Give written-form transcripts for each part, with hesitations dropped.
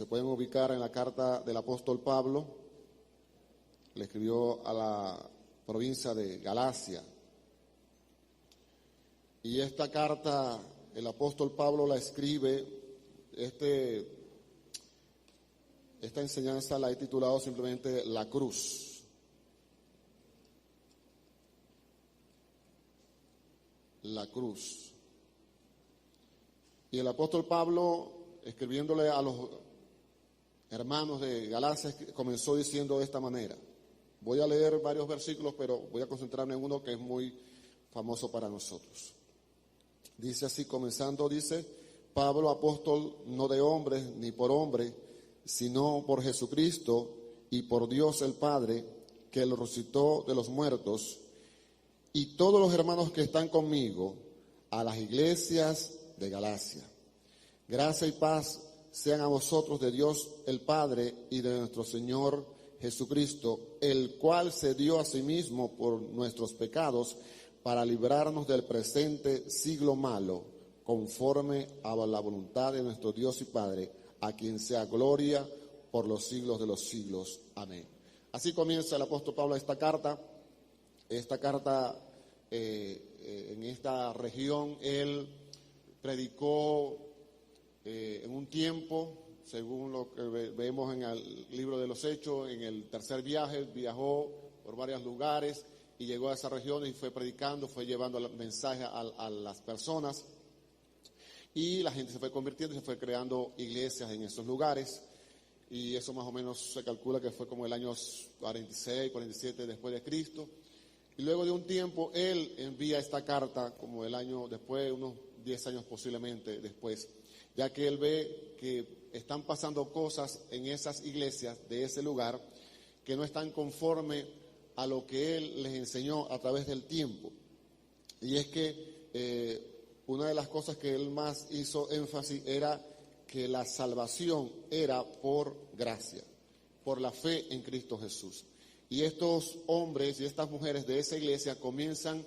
se pueden ubicar en la carta del apóstol Pablo, le escribió a la provincia de Galacia. Y esta carta, el apóstol Pablo la escribe, esta enseñanza la he titulado simplemente La Cruz. La cruz. Y el apóstol Pablo, escribiéndole a los hermanos de Galacia, comenzó diciendo de esta manera. Voy a leer varios versículos, pero voy a concentrarme en uno que es muy famoso para nosotros. Dice así, comenzando, dice: Pablo, apóstol, no de hombres ni por hombre, sino por Jesucristo y por Dios el Padre, que lo resucitó de los muertos, y todos los hermanos que están conmigo, a las iglesias de Galacia. Gracia y paz sean a vosotros de Dios el Padre y de nuestro Señor Jesucristo, el cual se dio a sí mismo por nuestros pecados para librarnos del presente siglo malo, conforme a la voluntad de nuestro Dios y Padre, a quien sea gloria por los siglos de los siglos. Amén. Así comienza el apóstol Pablo esta carta. En esta región, él predicó en un tiempo, según lo que vemos en el libro de los Hechos, en el tercer viaje, viajó por varios lugares y llegó a esa región y fue predicando, fue llevando el mensaje a las personas, y la gente se fue convirtiendo y se fue creando iglesias en esos lugares, y eso más o menos se calcula que fue como el año 46, 47 después de Cristo. Y luego de un tiempo, él envía esta carta como el año después, unos 10 años posiblemente después, ya que él ve que están pasando cosas en esas iglesias de ese lugar que no están conforme a lo que él les enseñó a través del tiempo. Y es que una de las cosas que él más hizo énfasis era que la salvación era por gracia, por la fe en Cristo Jesús. Y estos hombres y estas mujeres de esa iglesia comienzan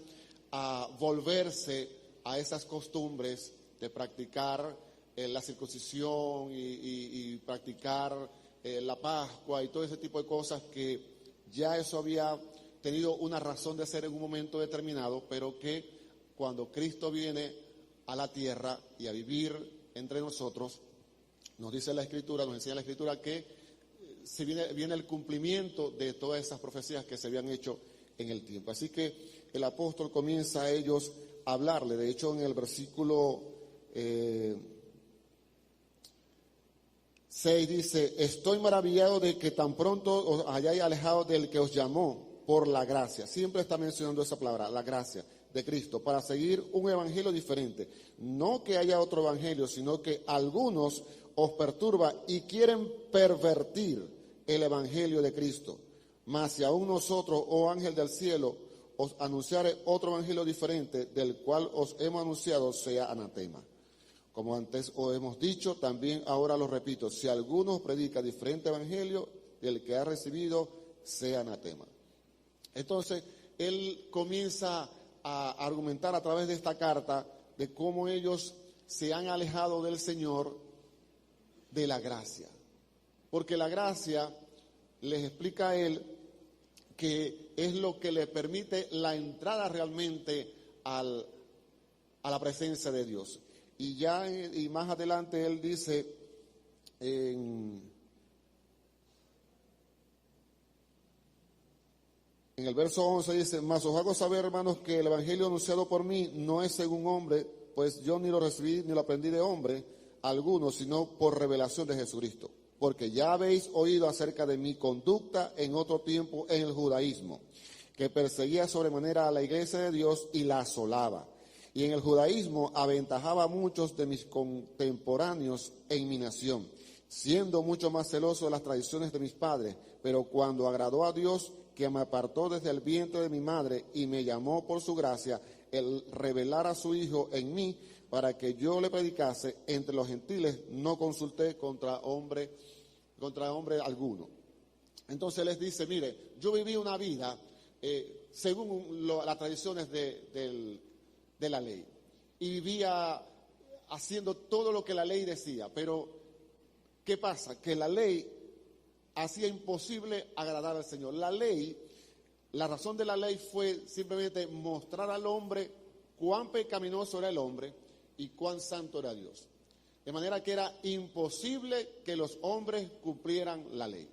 a volverse a esas costumbres de practicar la circuncisión y practicar la Pascua y todo ese tipo de cosas, que ya eso había tenido una razón de ser en un momento determinado, pero que cuando Cristo viene a la tierra y a vivir entre nosotros, nos dice la Escritura, nos enseña la Escritura que se viene el cumplimiento de todas esas profecías que se habían hecho en el tiempo. Así que el apóstol comienza a ellos a hablarle. De hecho, en el versículo 6 dice: estoy maravillado de que tan pronto os hayáis alejado del que os llamó por la gracia. Siempre está mencionando esa palabra, la gracia de Cristo, para seguir un evangelio diferente. No que haya otro evangelio, sino que algunos os perturba y quieren pervertir el evangelio de Cristo. Mas si aún nosotros, oh ángel del cielo, os anunciare otro evangelio diferente del cual os hemos anunciado, sea anatema. Como antes os hemos dicho, también ahora lo repito: si alguno predica diferente evangelio del que ha recibido, sea anatema. Entonces, él comienza a argumentar a través de esta carta de cómo ellos se han alejado del Señor, de la gracia. Porque la gracia, les explica a él, que es lo que le permite la entrada realmente a la presencia de Dios. Y más adelante él dice en el verso 11, dice: mas os hago saber, hermanos, que el evangelio anunciado por mí no es según hombre, pues yo ni lo recibí ni lo aprendí de hombre alguno, sino por revelación de Jesucristo. Porque ya habéis oído acerca de mi conducta en otro tiempo en el judaísmo, que perseguía sobremanera a la iglesia de Dios y la asolaba. Y en el judaísmo aventajaba a muchos de mis contemporáneos en mi nación, siendo mucho más celoso de las tradiciones de mis padres. Pero cuando agradó a Dios, que me apartó desde el vientre de mi madre y me llamó por su gracia, el revelar a su Hijo en mí, para que yo le predicase entre los gentiles, no consulté contra hombre alguno. Entonces les dice: mire, yo viví una vida según las tradiciones de la ley, y vivía haciendo todo lo que la ley decía, pero ¿qué pasa? Que la ley hacía imposible agradar al Señor. La ley, la razón de la ley fue simplemente mostrar al hombre cuán pecaminoso era el hombre y cuán santo era Dios. De manera que era imposible que los hombres cumplieran la ley.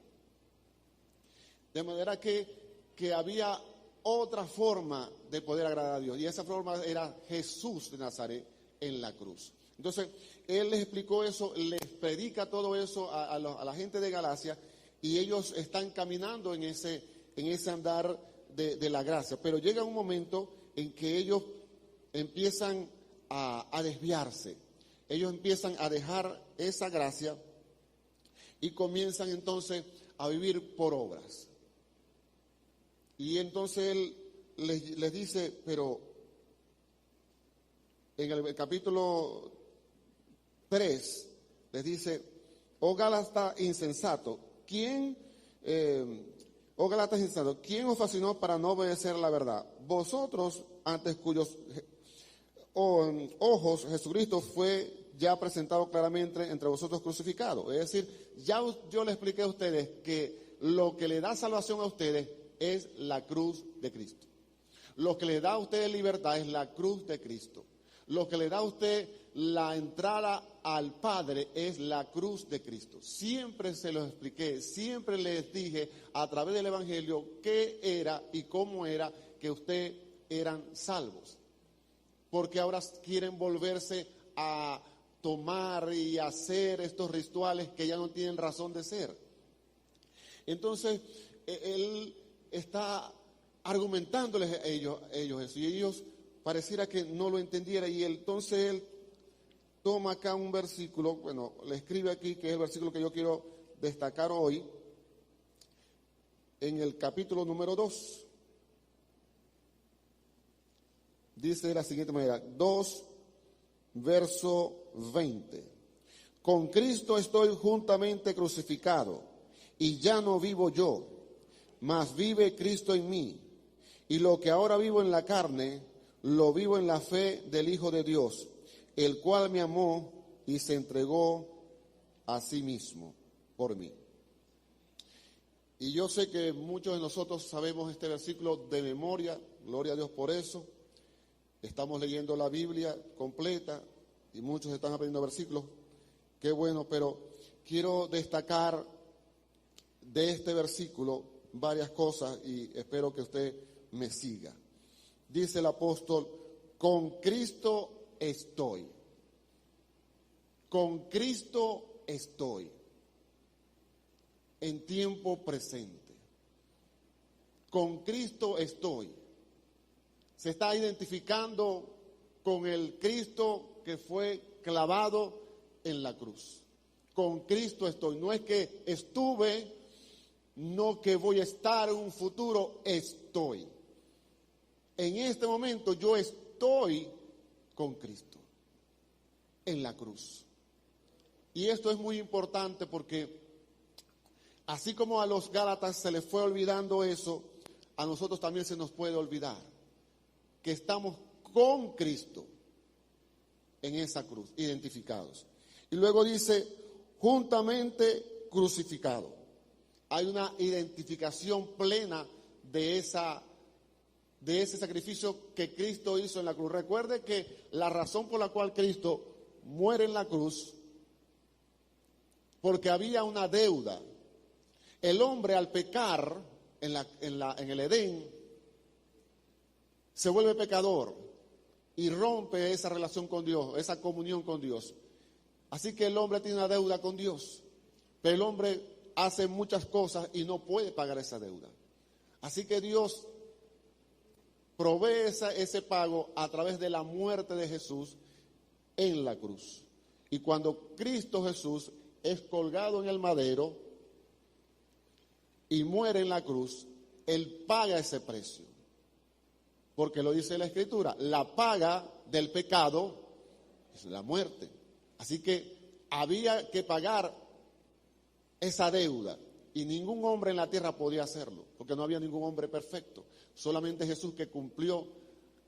De manera que había otra forma de poder agradar a Dios. Y esa forma era Jesús de Nazaret en la cruz. Entonces, Él les explicó eso, les predica todo eso a la gente de Galacia, y ellos están caminando en ese andar de la gracia. Pero llega un momento en que ellos empiezan a desviarse. Ellos empiezan a dejar esa gracia y comienzan entonces a vivir por obras. Y entonces Él les dice, pero en el capítulo 3 les dice: oh Gálatas insensato, ¿quién os fascinó para no obedecer la verdad? Vosotros, ante cuyos ojos Jesucristo fue ya presentado claramente entre vosotros crucificado. Es decir, ya yo les expliqué a ustedes que lo que le da salvación a ustedes es la cruz de Cristo. Lo que le da a ustedes libertad es la cruz de Cristo. Lo que le da a usted la entrada al Padre es la cruz de Cristo. Siempre se los expliqué, siempre les dije a través del Evangelio qué era y cómo era que ustedes eran salvos. Porque ahora quieren volverse a tomar y hacer estos rituales que ya no tienen razón de ser. Entonces, Él está argumentándoles a ellos eso, y ellos pareciera que no lo entendieran, y entonces Él toma acá un versículo, bueno, le escribe aquí, que es el versículo que yo quiero destacar hoy, en el capítulo número 2. Dice de la siguiente manera, 2, verso 20. Con Cristo estoy juntamente crucificado, y ya no vivo yo, mas vive Cristo en mí. Y lo que ahora vivo en la carne, lo vivo en la fe del Hijo de Dios, el cual me amó y se entregó a sí mismo por mí. Y yo sé que muchos de nosotros sabemos este versículo de memoria, gloria a Dios por eso. Estamos leyendo la Biblia completa y muchos están aprendiendo versículos. Qué bueno, pero quiero destacar de este versículo varias cosas y espero que usted me siga. Dice el apóstol: con Cristo estoy. Con Cristo estoy. En tiempo presente. Con Cristo estoy. Se está identificando con el Cristo que fue clavado en la cruz. Con Cristo estoy. No es que estuve, no que voy a estar en un futuro, estoy. En este momento yo estoy con Cristo en la cruz. Y esto es muy importante porque así como a los Gálatas se les fue olvidando eso, a nosotros también se nos puede olvidar que estamos con Cristo en esa cruz, identificados. Y luego dice, juntamente crucificado. Hay una identificación plena de ese sacrificio que Cristo hizo en la cruz. Recuerde que la razón por la cual Cristo muere en la cruz, porque había una deuda. El hombre al pecar en el Edén se vuelve pecador y rompe esa relación con Dios, esa comunión con Dios. Así que el hombre tiene una deuda con Dios, pero el hombre hace muchas cosas y no puede pagar esa deuda. Así que Dios provee ese pago a través de la muerte de Jesús en la cruz. Y cuando Cristo Jesús es colgado en el madero y muere en la cruz, Él paga ese precio. Porque lo dice la Escritura, la paga del pecado es la muerte. Así que había que pagar esa deuda y ningún hombre en la tierra podía hacerlo, porque no había ningún hombre perfecto, solamente Jesús que cumplió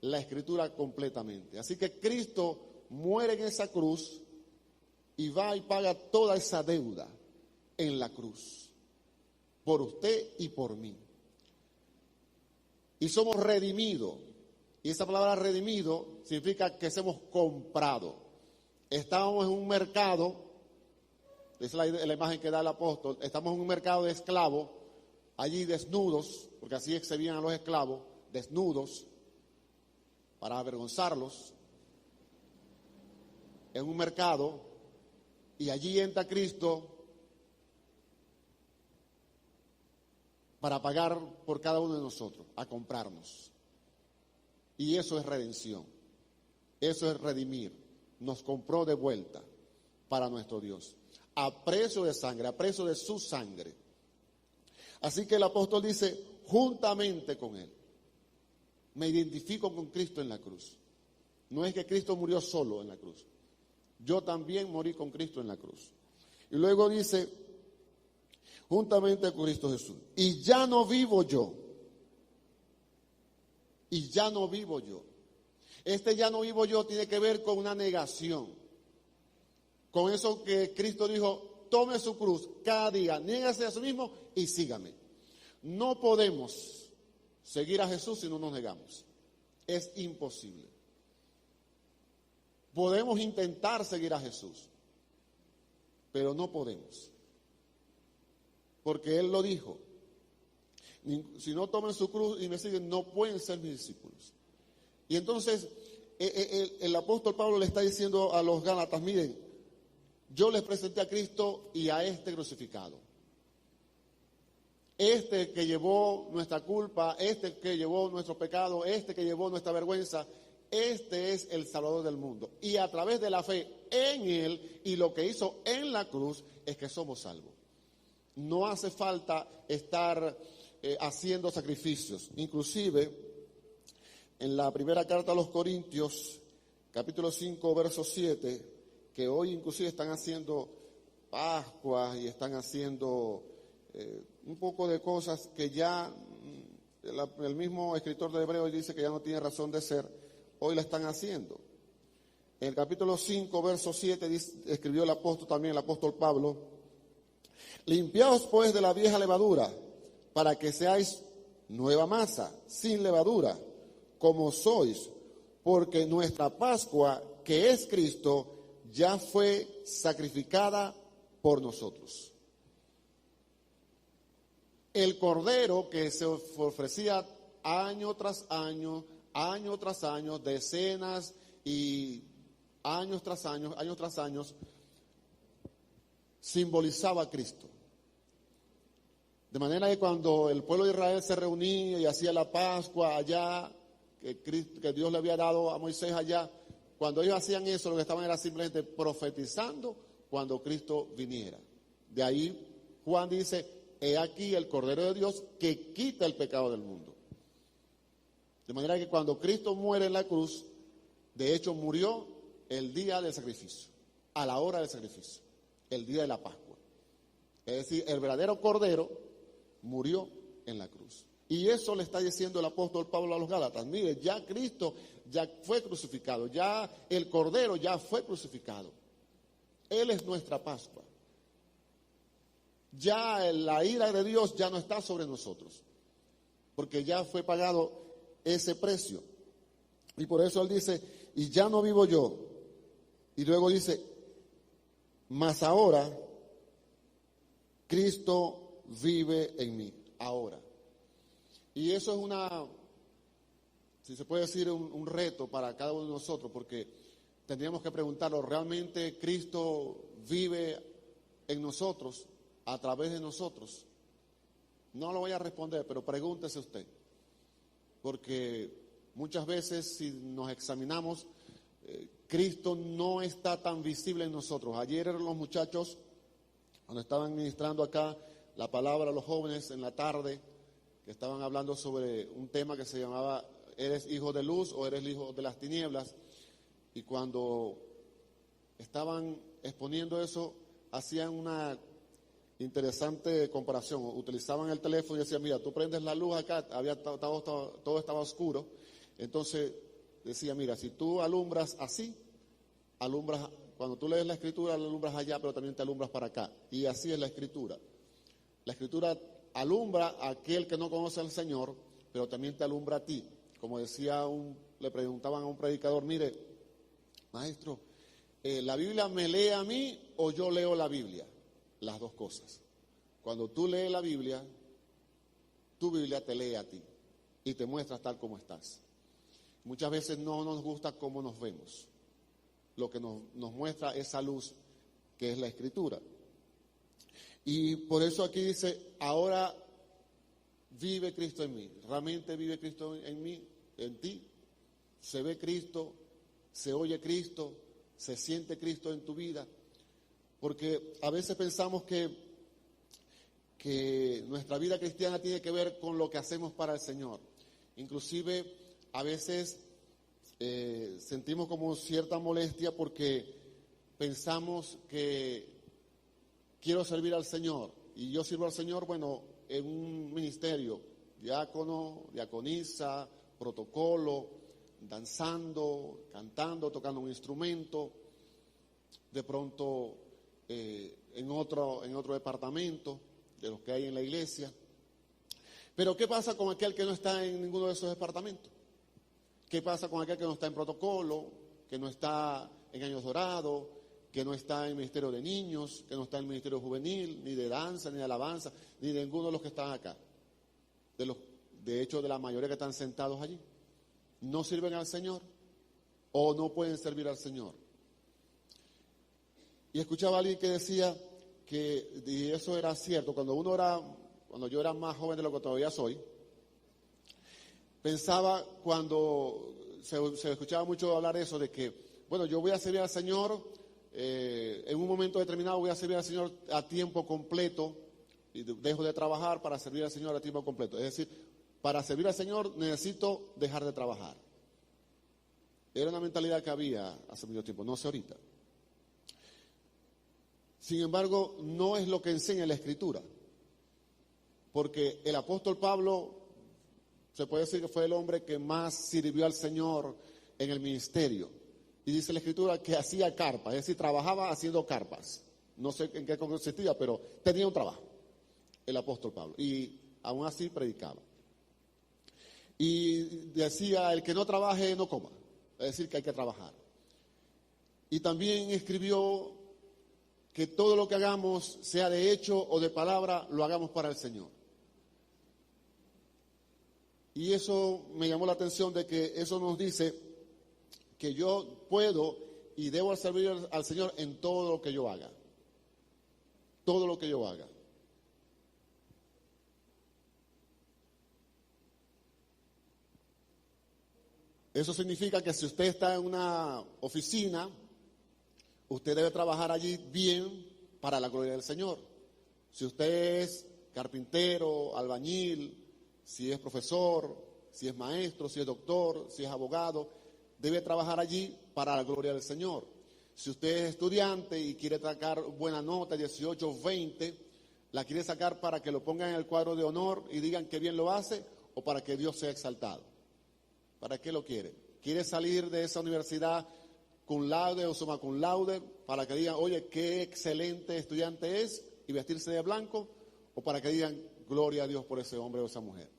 la Escritura completamente. Así que Cristo muere en esa cruz y va y paga toda esa deuda en la cruz, por usted y por mí. Y somos redimidos. Y esa palabra redimido significa que somos comprados. Estábamos en un mercado, esa es la imagen que da el apóstol, estamos en un mercado de esclavos, allí desnudos, porque así exhibían a los esclavos, desnudos, para avergonzarlos, en un mercado, y allí entra Cristo para pagar por cada uno de nosotros, a comprarnos. Y eso es redención, eso es redimir, nos compró de vuelta para nuestro Dios, a precio de sangre, a precio de su sangre. Así que el apóstol dice, juntamente con él, me identifico con Cristo en la cruz. No es que Cristo murió solo en la cruz, yo también morí con Cristo en la cruz. Y luego dice, juntamente con Cristo Jesús, y ya no vivo yo. Y ya no vivo yo. Este ya no vivo yo tiene que ver con una negación. Con eso que Cristo dijo, tome su cruz cada día, niégase a sí mismo y sígame. No podemos seguir a Jesús si no nos negamos. Es imposible. Podemos intentar seguir a Jesús, pero no podemos. Porque Él lo dijo. Si no toman su cruz y me siguen, no pueden ser mis discípulos. Y entonces el apóstol Pablo le está diciendo a los Gálatas, miren, yo les presenté a Cristo y a este crucificado. Este que llevó nuestra culpa, este que llevó nuestro pecado, este que llevó nuestra vergüenza, este es el Salvador del mundo. Y a través de la fe en Él y lo que hizo en la cruz es que somos salvos. No hace falta estar haciendo sacrificios. Inclusive, en la primera carta a los Corintios, capítulo 5, verso 7, que hoy inclusive están haciendo Pascuas y están haciendo un poco de cosas que ya el mismo escritor de Hebreos dice que ya no tiene razón de ser, hoy la están haciendo. En el capítulo 5, verso 7, escribió el apóstol Pablo, limpiaos pues de la vieja levadura, para que seáis nueva masa, sin levadura, como sois, porque nuestra Pascua, que es Cristo, ya fue sacrificada por nosotros. El cordero que se ofrecía año tras año, decenas y años tras años, simbolizaba a Cristo. De manera que cuando el pueblo de Israel se reunía y hacía la Pascua allá, que Dios le había dado a Moisés allá, cuando ellos hacían eso, lo que estaban era simplemente profetizando cuando Cristo viniera. De ahí Juan dice, he aquí el Cordero de Dios que quita el pecado del mundo. De manera que cuando Cristo muere en la cruz, de hecho murió el día del sacrificio, a la hora del sacrificio, el día de la Pascua. Es decir, el verdadero Cordero murió en la cruz. Y eso le está diciendo el apóstol Pablo a los Gálatas. Mire, ya Cristo ya fue crucificado, ya el Cordero ya fue crucificado. Él es nuestra Pascua. Ya la ira de Dios ya no está sobre nosotros, porque ya fue pagado ese precio. Y por eso él dice, y ya no vivo yo. Y luego dice, mas ahora Cristo vive en mí, ahora. Y eso es si se puede decir, un reto para cada uno de nosotros, porque tendríamos que preguntarnos, ¿realmente Cristo vive en nosotros, a través de nosotros? No lo voy a responder, pero pregúntese usted, porque muchas veces si nos examinamos, Cristo no está tan visible en nosotros. Ayer los muchachos, cuando estaban ministrando acá la palabra a los jóvenes en la tarde, que estaban hablando sobre un tema que se llamaba ¿eres hijo de luz o eres hijo de las tinieblas? Y cuando estaban exponiendo eso, hacían una interesante comparación. Utilizaban el teléfono y decían, mira, tú prendes la luz acá, todo estaba oscuro. Entonces decía, mira, si tú alumbras así, alumbras cuando tú lees la Escritura, la alumbras allá, pero también te alumbras para acá. Y así es la Escritura. La Escritura alumbra a aquel que no conoce al Señor, pero también te alumbra a ti. Como decía le preguntaban a un predicador, mire, maestro, ¿la Biblia me lee a mí o yo leo la Biblia? Las dos cosas. Cuando tú lees la Biblia, tu Biblia te lee a ti y te muestra tal como estás. Muchas veces no nos gusta cómo nos vemos. Lo que nos muestra esa luz que es la Escritura. Y por eso aquí dice, ahora vive Cristo en mí. ¿Realmente vive Cristo en mí, en ti? ¿Se ve Cristo? ¿Se oye Cristo? ¿Se siente Cristo en tu vida? Porque a veces pensamos que nuestra vida cristiana tiene que ver con lo que hacemos para el Señor. Inclusive a veces sentimos como cierta molestia porque pensamos que quiero servir al Señor. Y yo sirvo al Señor, bueno, en un ministerio, diácono, diaconisa, protocolo, danzando, cantando, tocando un instrumento, de pronto en otro departamento de los que hay en la iglesia. Pero ¿qué pasa con aquel que no está en ninguno de esos departamentos? ¿Qué pasa con aquel que no está en protocolo, que no está en Años Dorados, que no está en el Ministerio de Niños, que no está en el Ministerio Juvenil, ni de danza, ni de alabanza, ni de ninguno de los que están acá? De hecho, de la mayoría que están sentados allí. ¿No sirven al Señor o no pueden servir al Señor? Y escuchaba a alguien que decía y eso era cierto, cuando yo era más joven de lo que todavía soy, pensaba cuando se escuchaba mucho hablar eso de que, bueno, yo voy a servir al Señor, en un momento determinado voy a servir al Señor a tiempo completo y dejo de trabajar para servir al Señor a tiempo completo. Es decir, para servir al Señor necesito dejar de trabajar. Era una mentalidad que había hace mucho tiempo, no sé ahorita. Sin embargo, no es lo que enseña la Escritura, porque el apóstol Pablo, se puede decir que fue el hombre que más sirvió al Señor en el ministerio. Y dice la Escritura que hacía carpas, es decir, trabajaba haciendo carpas. No sé en qué consistía, pero tenía un trabajo, el apóstol Pablo, y aún así predicaba. Y decía, el que no trabaje no coma, es decir, que hay que trabajar. Y también escribió que todo lo que hagamos, sea de hecho o de palabra, lo hagamos para el Señor. Y eso me llamó la atención de que eso nos dice que yo puedo y debo servir al Señor en todo lo que yo haga. Todo lo que yo haga. Eso significa que si usted está en una oficina, usted debe trabajar allí bien para la gloria del Señor. Si usted es carpintero, albañil, si es profesor, si es maestro, si es doctor, si es abogado, debe trabajar allí para la gloria del Señor. Si usted es estudiante y quiere sacar buena nota, 18, 20, la quiere sacar para que lo pongan en el cuadro de honor y digan que bien lo hace o para que Dios sea exaltado. ¿Para qué lo quiere? ¿Quiere salir de esa universidad cum laude o summa cum laude para que digan, oye, qué excelente estudiante es y vestirse de blanco? ¿O para que digan, gloria a Dios por ese hombre o esa mujer?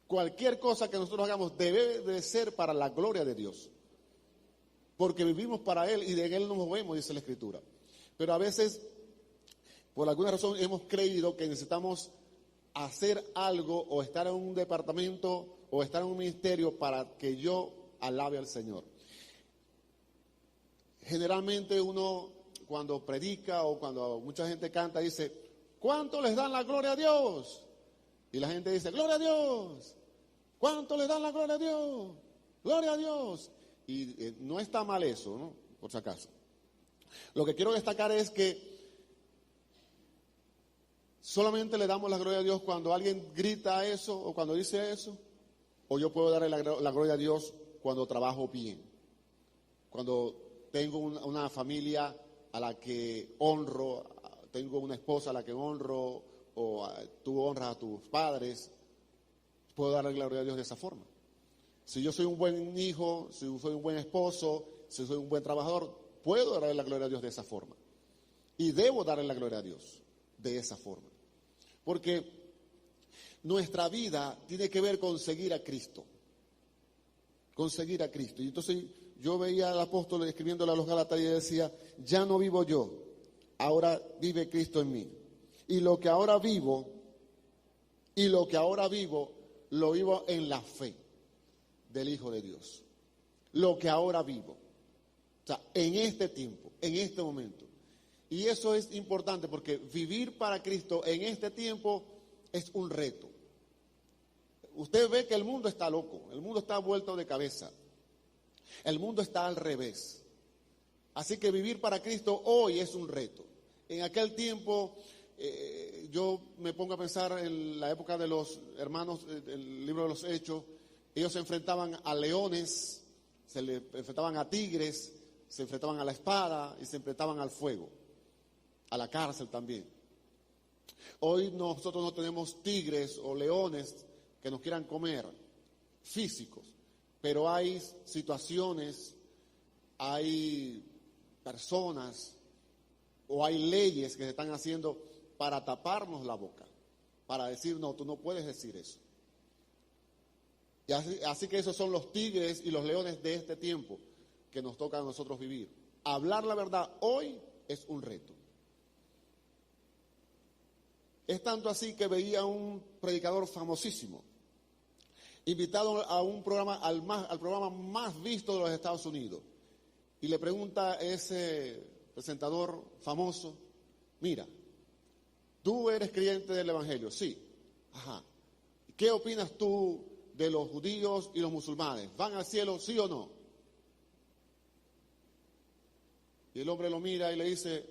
Cualquier cosa que nosotros hagamos debe de ser para la gloria de Dios, porque vivimos para Él y de Él nos movemos, dice la Escritura. Pero a veces, por alguna razón, hemos creído que necesitamos hacer algo o estar en un departamento o estar en un ministerio para que yo alabe al Señor. Generalmente uno, cuando predica o cuando mucha gente canta, dice, ¿cuánto les dan la gloria a Dios? Y la gente dice, gloria a Dios. ¿Cuánto les dan la gloria a Dios? Gloria a Dios. Y no está mal eso, ¿no? Por si acaso. Lo que quiero destacar es que solamente le damos la gloria a Dios cuando alguien grita eso o cuando dice eso, o yo puedo darle la gloria a Dios cuando trabajo bien, cuando tengo una familia a la que honro, tengo una esposa a la que honro, o tú honras a tus padres, puedo darle la gloria a Dios de esa forma. Si yo soy un buen hijo, si soy un buen esposo, si soy un buen trabajador, puedo darle la gloria a Dios de esa forma. Y debo darle la gloria a Dios de esa forma. Porque nuestra vida tiene que ver con seguir a Cristo. Con seguir a Cristo. Y entonces yo veía al apóstol escribiéndole a los Gálatas y decía, ya no vivo yo, ahora vive Cristo en mí. Y lo que ahora vivo, lo vivo en la fe del Hijo de Dios. Lo que ahora vivo. O sea, en este tiempo, en este momento. Y eso es importante porque vivir para Cristo en este tiempo es un reto. Usted ve que el mundo está loco, el mundo está vuelto de cabeza. El mundo está al revés. Así que vivir para Cristo hoy es un reto. En aquel tiempo, yo me pongo a pensar en la época de los hermanos, el libro de los Hechos, ellos se enfrentaban a leones, se le enfrentaban a tigres, se enfrentaban a la espada y se enfrentaban al fuego, a la cárcel también. Hoy nosotros no tenemos tigres o leones que nos quieran comer, físicos, pero hay situaciones, hay personas o hay leyes que se están haciendo para taparnos la boca, para decir, no, tú no puedes decir eso. Y así que esos son los tigres y los leones de este tiempo que nos toca a nosotros vivir. Hablar la verdad hoy es un reto. Es tanto así que veía un predicador famosísimo, invitado a un programa, al programa más visto de los Estados Unidos. Y le pregunta a ese presentador famoso, mira, ¿tú eres creyente del Evangelio? Sí. Ajá. ¿Qué opinas tú de los judíos y los musulmanes? ¿Van al cielo, sí o no? Y el hombre lo mira y le dice,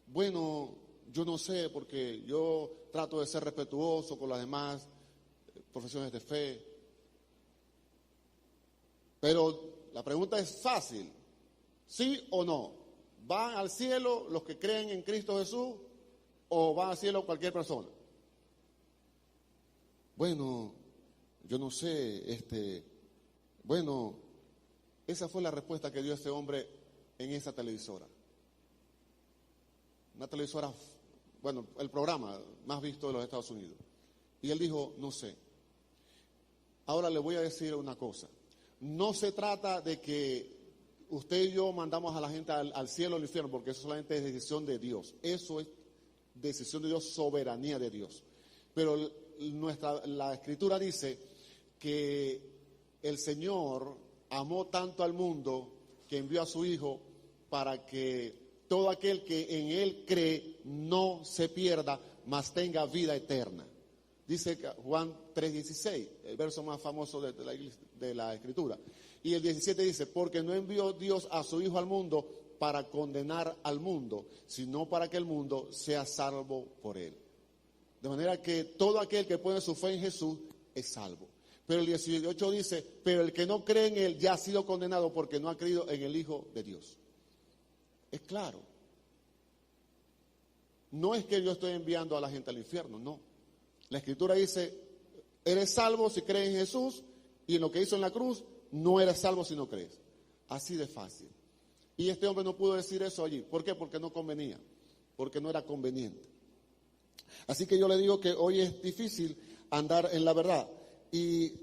bueno, yo no sé, porque yo trato de ser respetuoso con las demás profesiones de fe. Pero la pregunta es fácil, ¿sí o no? ¿Van al cielo los que creen en Cristo Jesús o van al cielo cualquier persona? Bueno, yo no sé, bueno, esa fue la respuesta que dio ese hombre en esa televisora. Una televisora, bueno, el programa más visto de los Estados Unidos. Y él dijo, no sé. Ahora le voy a decir una cosa. No se trata de que usted y yo mandamos a la gente al cielo o al infierno, porque eso solamente es decisión de Dios. Eso es decisión de Dios, soberanía de Dios. Pero la Escritura dice que el Señor amó tanto al mundo que envió a su Hijo para que todo aquel que en Él cree no se pierda, mas tenga vida eterna. Dice Juan 3:16, el verso más famoso de la Escritura. Y el 17 dice, porque no envió Dios a su Hijo al mundo para condenar al mundo, sino para que el mundo sea salvo por Él. De manera que todo aquel que pone su fe en Jesús es salvo. Pero el 18 dice, pero el que no cree en Él ya ha sido condenado porque no ha creído en el Hijo de Dios. Es claro. No es que yo estoy enviando a la gente al infierno, no. La Escritura dice, eres salvo si crees en Jesús y en lo que hizo en la cruz, no eres salvo si no crees. Así de fácil. Y este hombre no pudo decir eso allí. ¿Por qué? Porque no convenía, porque no era conveniente. Así que yo le digo que hoy es difícil andar en la verdad. Y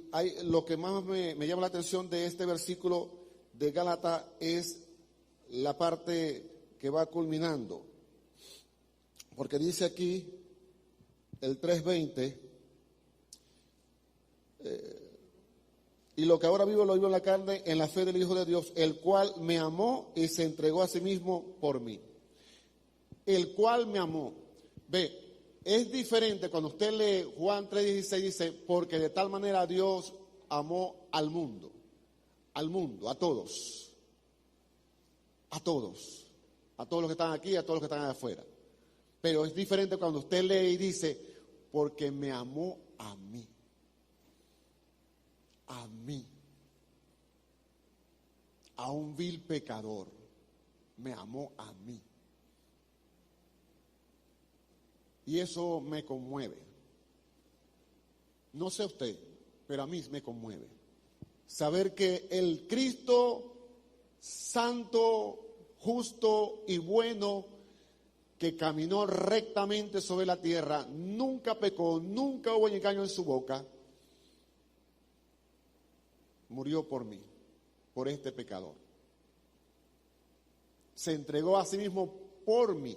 lo que más me llama la atención de este versículo de Gálatas es la parte que va culminando. Porque dice aquí, el 3:20, y lo que ahora vivo lo vivo en la carne, en la fe del Hijo de Dios, el cual me amó y se entregó a sí mismo por mí. El cual me amó. Ve, es diferente cuando usted lee Juan 3:16, dice, porque de tal manera Dios amó al mundo, a todos, a todos los que están aquí, a todos los que están allá afuera. Pero es diferente cuando usted lee y dice, porque me amó a mí, a un vil pecador, me amó a mí. Y eso me conmueve. No sé usted, pero a mí me conmueve. Saber que el Cristo santo, justo y bueno, que caminó rectamente sobre la tierra, nunca pecó, nunca hubo engaño en su boca, murió por mí, por este pecador. Se entregó a sí mismo por mí.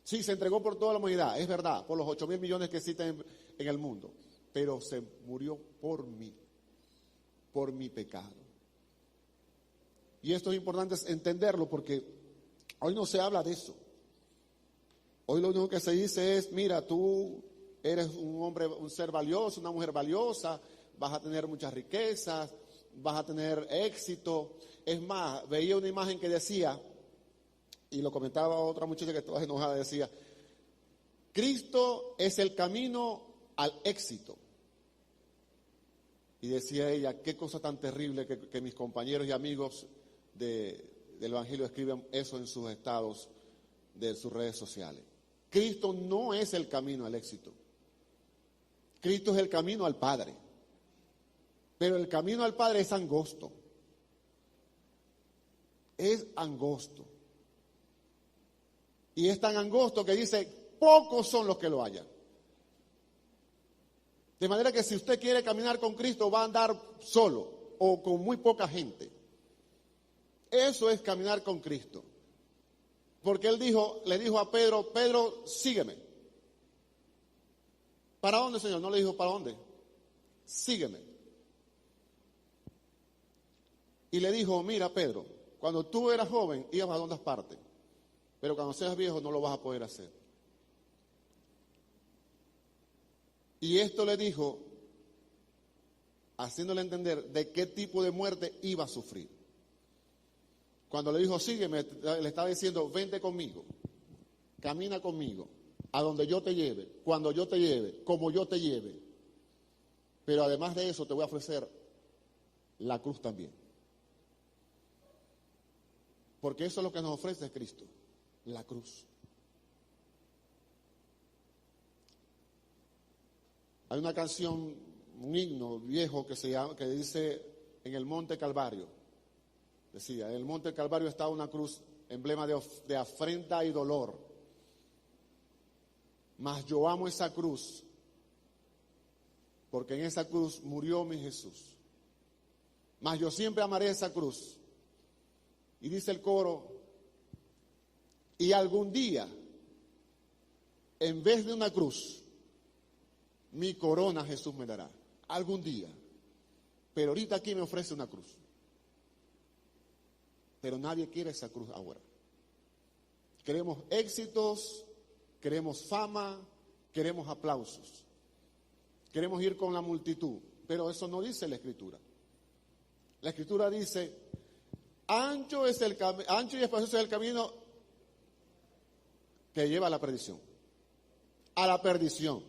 Sí, se entregó por toda la humanidad, es verdad, por los 8.000 millones que existen en el mundo, pero se murió por mí, por mi pecado. Y esto es importante entenderlo porque hoy no se habla de eso. Hoy lo único que se dice es, mira, tú eres un hombre, un ser valioso, una mujer valiosa, vas a tener muchas riquezas, vas a tener éxito. Es más, veía una imagen que decía, y lo comentaba otra muchacha que estaba enojada, decía, Cristo es el camino al éxito. Y decía ella, qué cosa tan terrible que mis compañeros y amigos del Evangelio escriben eso en sus estados de sus redes sociales. Cristo no es el camino al éxito. Cristo es el camino al Padre. Pero el camino al Padre es angosto. Es angosto. Y es tan angosto que dice, pocos son los que lo hallan. De manera que si usted quiere caminar con Cristo, va a andar solo o con muy poca gente. Eso es caminar con Cristo. Porque él le dijo a Pedro, Pedro, sígueme. ¿Para dónde, Señor? No le dijo, ¿para dónde? Sígueme. Y le dijo, mira, Pedro, cuando tú eras joven, ibas a todas partes. Pero cuando seas viejo, no lo vas a poder hacer. Y esto le dijo, haciéndole entender de qué tipo de muerte iba a sufrir. Cuando le dijo, sígueme, le estaba diciendo, vente conmigo, camina conmigo, a donde yo te lleve, cuando yo te lleve, como yo te lleve. Pero además de eso te voy a ofrecer la cruz también. Porque eso es lo que nos ofrece Cristo, la cruz. Hay una canción, un himno viejo que dice, en el Monte Calvario. Decía, en el Monte Calvario está una cruz, emblema de afrenta y dolor. Mas yo amo esa cruz, porque en esa cruz murió mi Jesús. Mas yo siempre amaré esa cruz. Y dice el coro, y algún día, en vez de una cruz, mi corona Jesús me dará. Algún día. Pero ahorita aquí me ofrece una cruz. Pero nadie quiere esa cruz ahora. Queremos éxitos, queremos fama, queremos aplausos. Queremos ir con la multitud. Pero eso no dice la Escritura. La Escritura dice, ancho y espacioso es el camino que lleva a la perdición. A la perdición.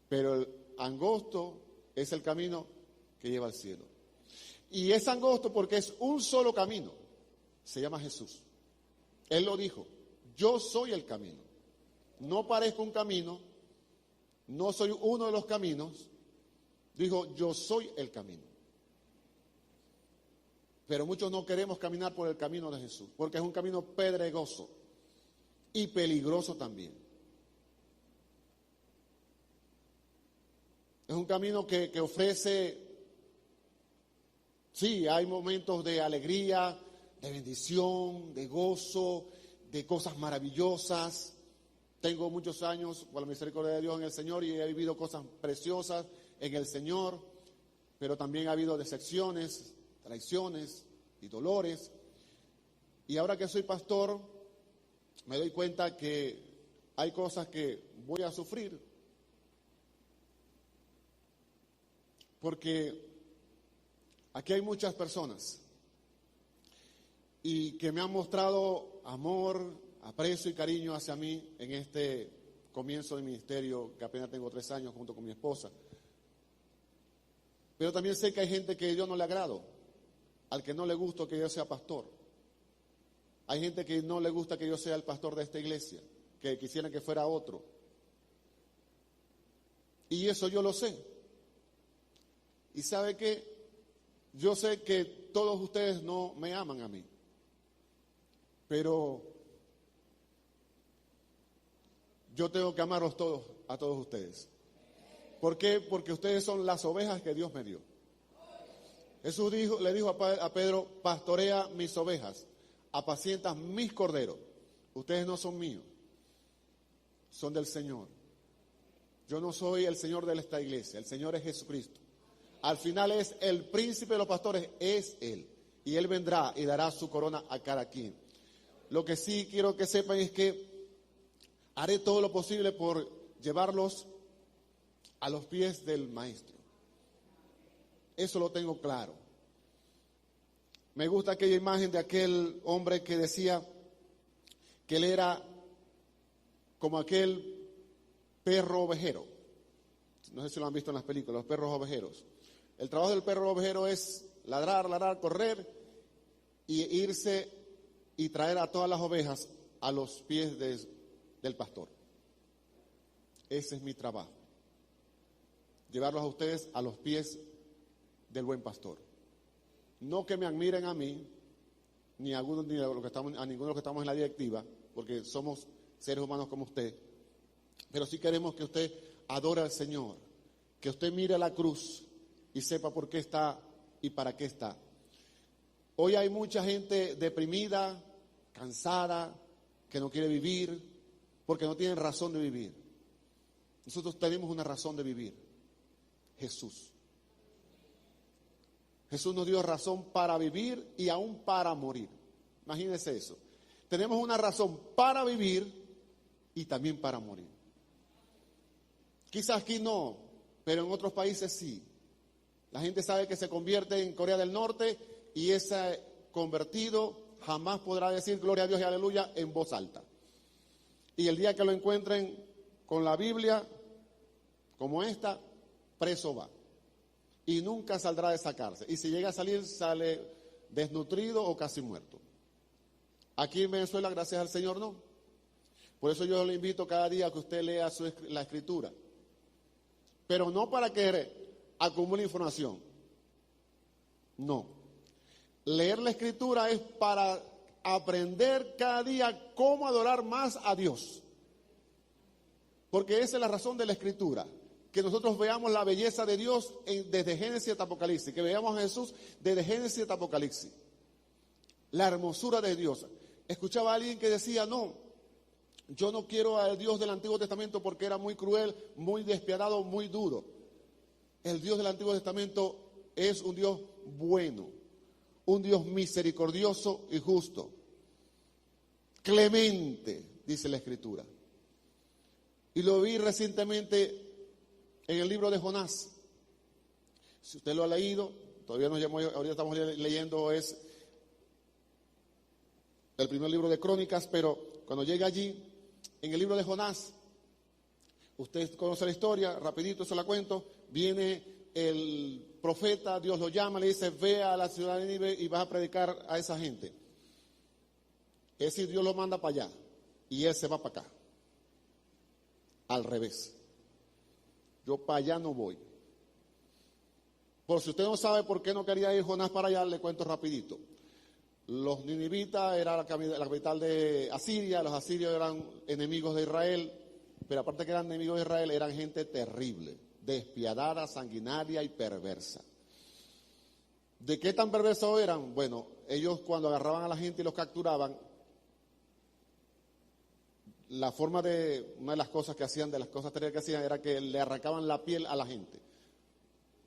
Pero el angosto es el camino que lleva al cielo. Y es angosto porque es un solo camino. Se llama Jesús. Él lo dijo, yo soy el camino. No parezco un camino, no soy uno de los caminos. Dijo, yo soy el camino. Pero muchos no queremos caminar por el camino de Jesús, porque es un camino pedregoso y peligroso también. Es un camino que ofrece, sí, hay momentos de alegría, de bendición, de gozo, de cosas maravillosas. Tengo muchos años, por la misericordia de Dios, en el Señor y he vivido cosas preciosas en el Señor, pero también ha habido decepciones, traiciones y dolores. Y ahora que soy pastor, me doy cuenta que hay cosas que voy a sufrir. Porque aquí hay muchas personas y que me han mostrado amor, aprecio y cariño hacia mí en este comienzo de ministerio, que apenas tengo 3 años junto con mi esposa. Pero también sé que hay gente que yo no le agrado, al que no le gusta que yo sea pastor. Hay gente que no le gusta que yo sea el pastor de esta iglesia, que quisieran que fuera otro. Y eso yo lo sé. Y sabe que yo sé que todos ustedes no me aman a mí, pero yo tengo que amarlos todos, a todos ustedes. ¿Por qué? Porque ustedes son las ovejas que Dios me dio. Jesús le dijo a Pedro, pastorea mis ovejas, apacientas mis corderos. Ustedes no son míos, son del Señor. Yo no soy el Señor de esta iglesia, el Señor es Jesucristo. Al final es el príncipe de los pastores, es Él. Y Él vendrá y dará su corona a cada quien. Lo que sí quiero que sepan es que haré todo lo posible por llevarlos a los pies del Maestro. Eso lo tengo claro. Me gusta aquella imagen de aquel hombre que decía que él era como aquel perro ovejero. No sé si lo han visto en las películas, los perros ovejeros. El trabajo del perro ovejero es ladrar, ladrar, correr y irse y traer a todas las ovejas a los pies del pastor. Ese es mi trabajo. Llevarlos a ustedes a los pies del buen pastor. No que me admiren a mí, ni a ninguno de los que estamos en la directiva, porque somos seres humanos como usted, pero sí queremos que usted adore al Señor, que usted mire la cruz y sepa por qué está y para qué está. Hoy hay mucha gente deprimida, cansada, que no quiere vivir, porque no tienen razón de vivir. Nosotros tenemos una razón de vivir, Jesús. Jesús nos dio razón para vivir y aún para morir. Imagínense eso. Tenemos una razón para vivir y también para morir. Quizás aquí no, pero en otros países sí. La gente sabe que se convierte en Corea del Norte y ese convertido jamás podrá decir gloria a Dios y aleluya en voz alta. Y el día que lo encuentren con la Biblia como esta, preso va. Y nunca saldrá de esa cárcel. Y si llega a salir, sale desnutrido o casi muerto. Aquí en Venezuela, gracias al Señor, no. Por eso yo le invito cada día a que usted lea la Escritura. Pero no para que acumule información. No. Leer la Escritura es para aprender cada día cómo adorar más a Dios. Porque esa es la razón de la Escritura. Que nosotros veamos la belleza de Dios desde Génesis hasta Apocalipsis. Que veamos a Jesús desde Génesis hasta Apocalipsis. La hermosura de Dios. Escuchaba a alguien que decía, no, yo no quiero al Dios del Antiguo Testamento porque era muy cruel, muy despiadado, muy duro. El Dios del Antiguo Testamento es un Dios bueno, un Dios misericordioso y justo. Clemente, dice la Escritura. Y lo vi recientemente en el libro de Jonás. Si usted lo ha leído, todavía nos llamó, ahorita estamos leyendo es el primer libro de Crónicas, pero cuando llega allí, en el libro de Jonás, usted conoce la historia, rapidito se la cuento, viene el profeta, Dios lo llama, le dice, ve a la ciudad de Nínive y vas a predicar a esa gente. Es decir, Dios lo manda para allá y él se va para acá. Al revés. Yo para allá no voy. Por si usted no sabe por qué no quería ir Jonás para allá, le cuento rapidito. Los ninivitas era la capital de Asiria, los asirios eran enemigos de Israel, pero aparte que eran enemigos de Israel, eran gente terrible, despiadada, sanguinaria y perversa. ¿De qué tan perversos eran? Bueno, ellos cuando agarraban a la gente y los capturaban, una de las cosas que hacían, de las cosas terribles que hacían, era que le arrancaban la piel a la gente,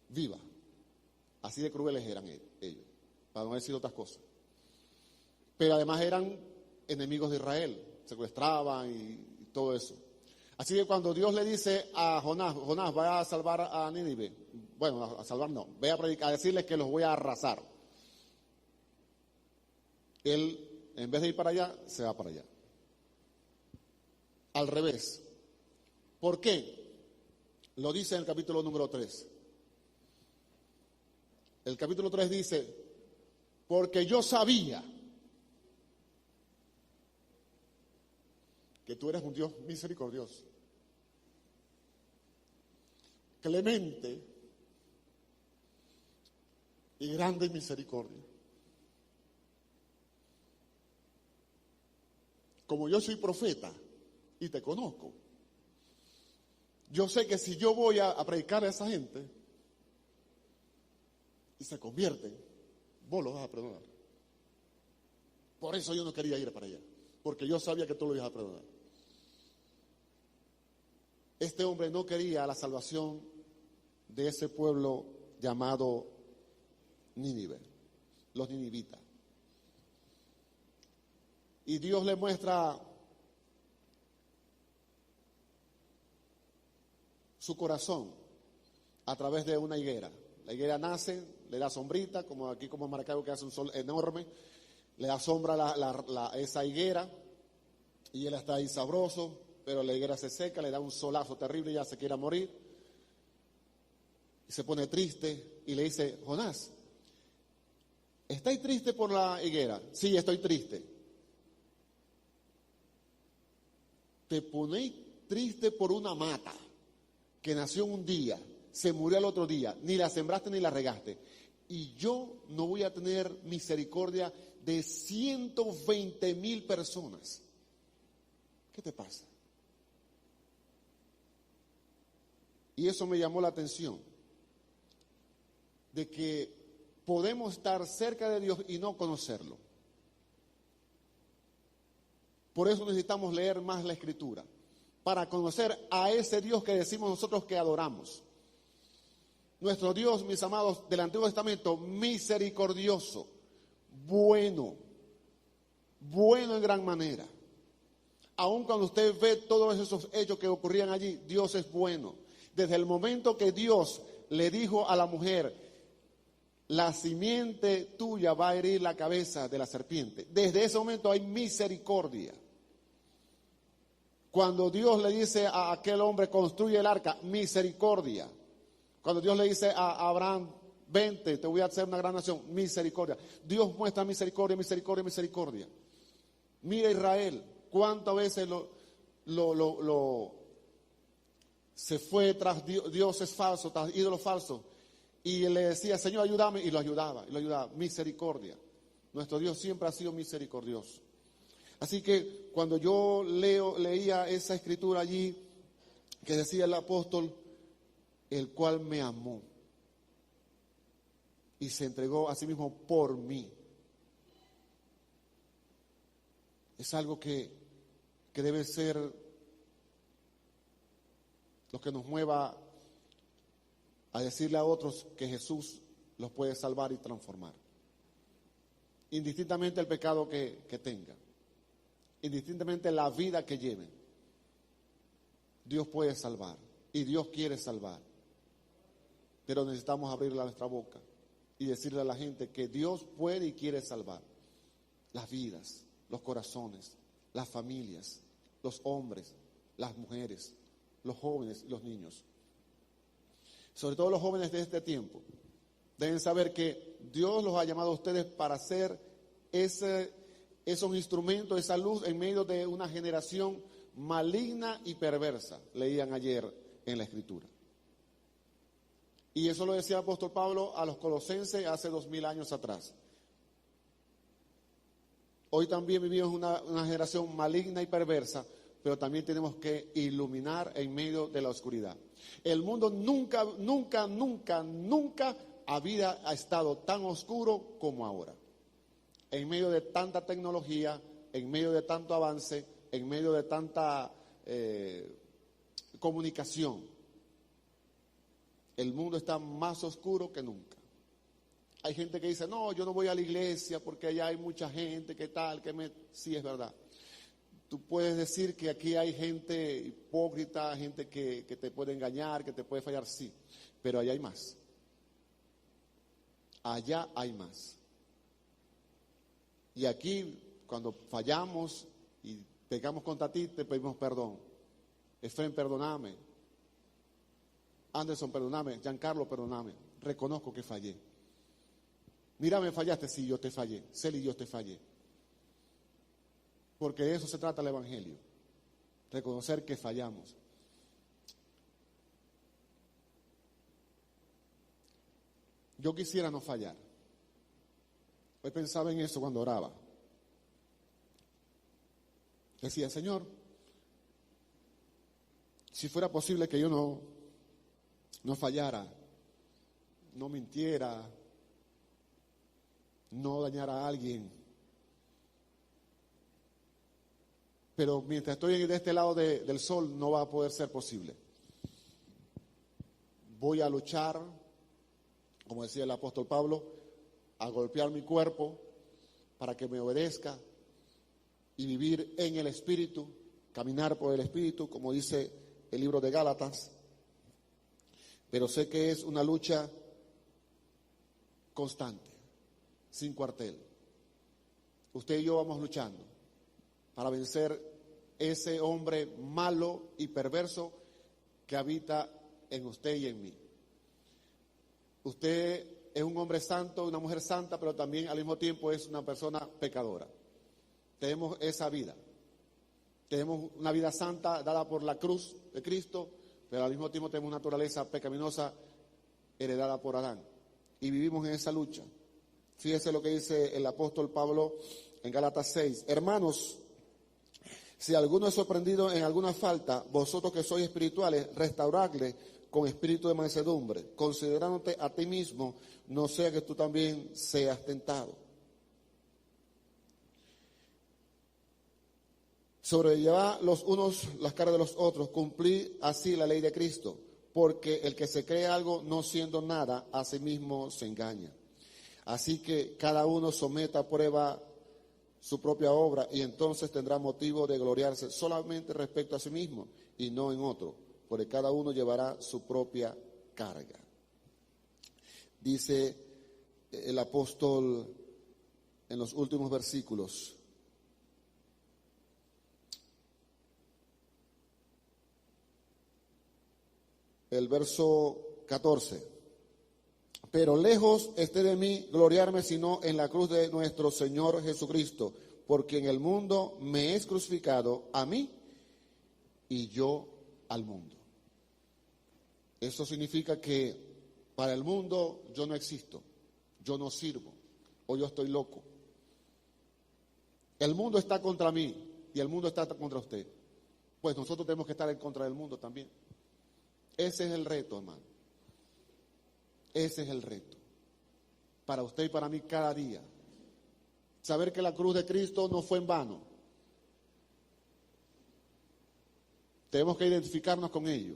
viva. Así de crueles eran ellos, para no decir otras cosas. Pero además eran enemigos de Israel, secuestraban y todo eso. Así que cuando Dios le dice a Jonás, va a salvar a Nínive, bueno, a salvar no, ve a predicar, a decirles que los voy a arrasar. Él, en vez de ir para allá, se va para allá. Al revés. ¿Por qué? Lo dice en el capítulo número 3. El capítulo 3 dice, porque yo sabía que tú eres un Dios misericordioso, clemente y grande en misericordia. como yo soy profeta y te conozco, yo sé que si yo voy a predicar a esa gente y se convierten, vos los vas a perdonar. Por eso yo no quería ir para allá, porque yo sabía que tú lo ibas a perdonar. Este hombre no quería la salvación de ese pueblo llamado Nínive, los ninivitas. Y Dios le muestra su corazón a través de una higuera. La higuera nace, le da sombrita, como aquí como en Maracaibo que hace un sol enorme, le da sombra esa higuera y él está ahí sabroso, pero la higuera se seca, le da un solazo terrible y ya se quiere morir. Y se pone triste y le dice, Jonás, ¿estáis triste por la higuera? Sí, estoy triste. Te ponéis triste por una mata que nació un día, se murió al otro día, ni la sembraste ni la regaste. Y yo no voy a tener misericordia de 120,000 personas. ¿Qué te pasa? Y eso me llamó la atención, de que podemos estar cerca de Dios y no conocerlo. Por eso necesitamos leer más la Escritura, para conocer a ese Dios que decimos nosotros que adoramos. Nuestro Dios, mis amados, del Antiguo Testamento, misericordioso, bueno en gran manera. Aun cuando usted ve todos esos hechos que ocurrían allí, Dios es bueno. Desde el momento que Dios le dijo a la mujer, la simiente tuya va a herir la cabeza de la serpiente, desde ese momento hay misericordia. Cuando Dios le dice a aquel hombre, construye el arca, misericordia. Cuando Dios le dice a Abraham, vente, te voy a hacer una gran nación, misericordia. Dios muestra misericordia, misericordia, misericordia. Mira Israel, cuántas veces se fue tras dioses falsos, tras ídolos falsos, y le decía, Señor, ayúdame, y lo ayudaba, misericordia. Nuestro Dios siempre ha sido misericordioso. Así que cuando yo leía esa escritura allí, que decía el apóstol, el cual me amó y se entregó a sí mismo por mí. Es algo que debe ser lo que nos mueva a decirle a otros que Jesús los puede salvar y transformar. Indistintamente el pecado que tengan, indistintamente la vida que lleven, Dios puede salvar y Dios quiere salvar. Pero necesitamos abrir nuestra boca y decirle a la gente que Dios puede y quiere salvar las vidas, los corazones, las familias, los hombres, las mujeres, los jóvenes y los niños. Sobre todo los jóvenes de este tiempo deben saber que Dios los ha llamado a ustedes para ser esos instrumentos, esa luz en medio de una generación maligna y perversa, leían ayer en la Escritura. Y eso lo decía el apóstol Pablo a los colosenses hace 2000 años atrás. Hoy también vivimos una generación maligna y perversa, pero también tenemos que iluminar en medio de la oscuridad. El mundo nunca ha estado tan oscuro como ahora. En medio de tanta tecnología, en medio de tanto avance, en medio de tanta comunicación, el mundo está más oscuro que nunca. Hay gente que dice, no, yo no voy a la iglesia porque allá hay mucha gente, ¿qué tal? Sí, es verdad. Tú puedes decir que aquí hay gente hipócrita, gente que te puede engañar, que te puede fallar, sí, pero allá hay más. Allá hay más. Y aquí, cuando fallamos y pecamos contra ti, te pedimos perdón. Efraín, perdóname. Anderson, perdóname. Giancarlo, perdóname. Reconozco que fallé. Mira, me fallaste, sí, yo te fallé. Celi, yo te fallé. Porque de eso se trata el Evangelio. Reconocer que fallamos. Yo quisiera no fallar. Hoy pensaba en eso cuando oraba. Decía, Señor, si fuera posible que yo no fallara, no mintiera, no dañara a alguien. Pero mientras estoy de este lado del sol no va a poder ser posible. Voy a luchar, como decía el apóstol Pablo, a golpear mi cuerpo para que me obedezca y vivir en el Espíritu, caminar por el Espíritu, como dice el libro de Gálatas. Pero sé que es una lucha constante, sin cuartel. Usted y yo vamos luchando para vencer ese hombre malo y perverso que habita en usted y en mí. Usted es un hombre santo, una mujer santa, pero también al mismo tiempo es una persona pecadora. Tenemos esa vida. Tenemos una vida santa dada por la cruz de Cristo, pero al mismo tiempo tenemos una naturaleza pecaminosa heredada por Adán. Y vivimos en esa lucha. Fíjese lo que dice el apóstol Pablo en Gálatas 6. Hermanos, si alguno es sorprendido en alguna falta, vosotros que sois espirituales, restauradle con espíritu de mansedumbre, considerándote a ti mismo, no sea que tú también seas tentado. Sobrellevad los unos las cargas de los otros, cumplid así la ley de Cristo, porque el que se cree algo no siendo nada, a sí mismo se engaña. Así que cada uno someta a prueba su propia obra y entonces tendrá motivo de gloriarse solamente respecto a sí mismo y no en otro, porque cada uno llevará su propia carga. Dice el apóstol en los últimos versículos, el verso 14. Pero lejos esté de mí gloriarme sino en la cruz de nuestro Señor Jesucristo, porque en el mundo me es crucificado a mí y yo al mundo. Eso significa que para el mundo yo no existo, yo no sirvo o yo estoy loco. El mundo está contra mí y el mundo está contra usted. Pues nosotros tenemos que estar en contra del mundo también. Ese es el reto, hermano. Ese es el reto. Para usted y para mí cada día. Saber que la cruz de Cristo no fue en vano. Tenemos que identificarnos con ello.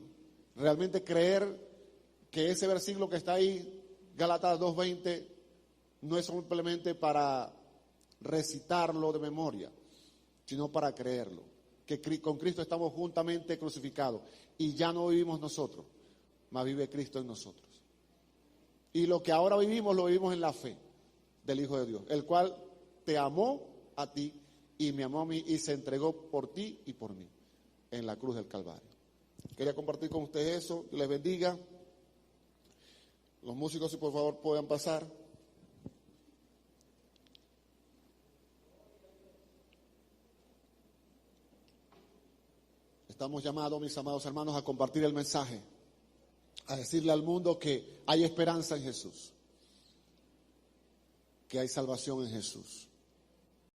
Realmente creer que ese versículo que está ahí, Gálatas 2:20, no es simplemente para recitarlo de memoria, sino para creerlo. Que con Cristo estamos juntamente crucificados y ya no vivimos nosotros, mas vive Cristo en nosotros. Y lo que ahora vivimos, lo vivimos en la fe del Hijo de Dios, el cual te amó a ti y me amó a mí y se entregó por ti y por mí en la cruz del Calvario. Quería compartir con ustedes eso, que les bendiga. Los músicos, si por favor puedan pasar. Estamos llamados, mis amados hermanos, a compartir el mensaje, a decirle al mundo que hay esperanza en Jesús, que hay salvación en Jesús.